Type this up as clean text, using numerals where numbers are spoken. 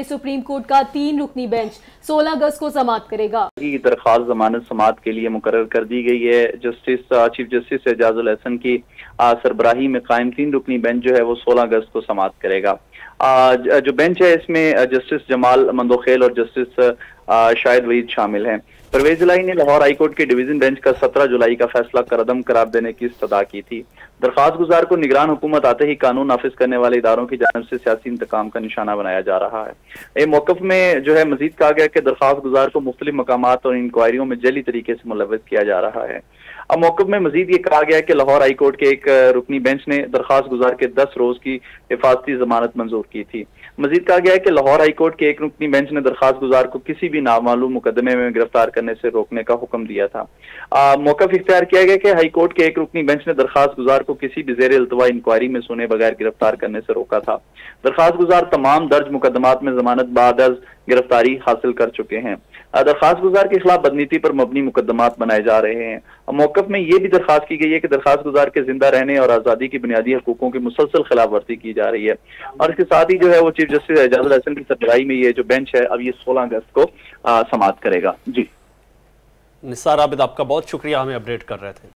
Supreme court का 3 रुकनी bench 16 अगस्त को समाअत करेगा। की दरख्वास्त जमानत समाअत के लिए मुकर्रर कर दी गई है। चीफ जस्टिस एजाजुल अहसन की सरबराही में कायम 3 रुकनी बेंच जो है वो 16 अगस्त को समाअत करेगा। जो बेंच है इसमें जस्टिस जमाल मंदोखेल और जस्टिस शाहिद वहीद शामिल हैं। परवेज इलाही ने लाहौर हाईकोर्ट के डिवीजन बेंच का 17 जुलाई का फैसला करदम करार देने की इस्तदा की थी। दरख्वास्त गुजार को निगरान हुकूमत आते ही कानून नाफिज करने वाले इदारों की जानिब से सियासी इंतकाम का निशाना बनाया जा रहा है। ये मौकफ में जो है मजीद कहा गया कि दरख्वास्त गुजार को मुख्तलिफ मकामात और इंक्वायरियों में जली तरीके से मुलव्वस किया जा रहा है। अब मौकफ में मजीद ये कहा गया कि लाहौर हाईकोर्ट के एक रुकनी बेंच ने दरख्वास्त गुजार के 10 रोज की हिफाजती जमानत मंजूर की थी। मजीद कहा गया है कि लाहौर हाईकोर्ट के एक रुकनी बेंच ने दरख्वास्त गुजार को किसी भी नामालूम मुकदमे में गिरफ्तार करने से रोकने का हुक्म दिया था। मौकफ इख्तियार किया गया कि हाईकोर्ट के एक रुकनी बेंच ने दरख्वास्त गुजार को किसी भी ज़ेर इल्तवा इंक्वायरी में सुने बगैर गिरफ्तार करने से रोका था। दरख्वास्त गुजार तमाम दर्ज मुकदमात में जमानत बाद अज गिरफ्तारी हासिल कर चुके हैं। दरख्वास्त गुजार के खिलाफ बदनीति पर मबनी मुकदमात बनाए जा रहे हैं। मौकफ में यह भी दरख्वास्त की गई है कि दरख्वास्त गुजार के जिंदा रहने और आज़ादी की बुनियादी हकूकों की मुसलसल खिलाफ वर्जी की जा रही है। और इसके साथ ही जो है वो चीफ जस्टिस एजाजुल अहसन की सरबराही में ये जो बेंच है अब ये 16 अगस्त को समाअत करेगा। जी निसार आबिद, आपका बहुत शुक्रिया, हमें अपडेट कर रहे थे।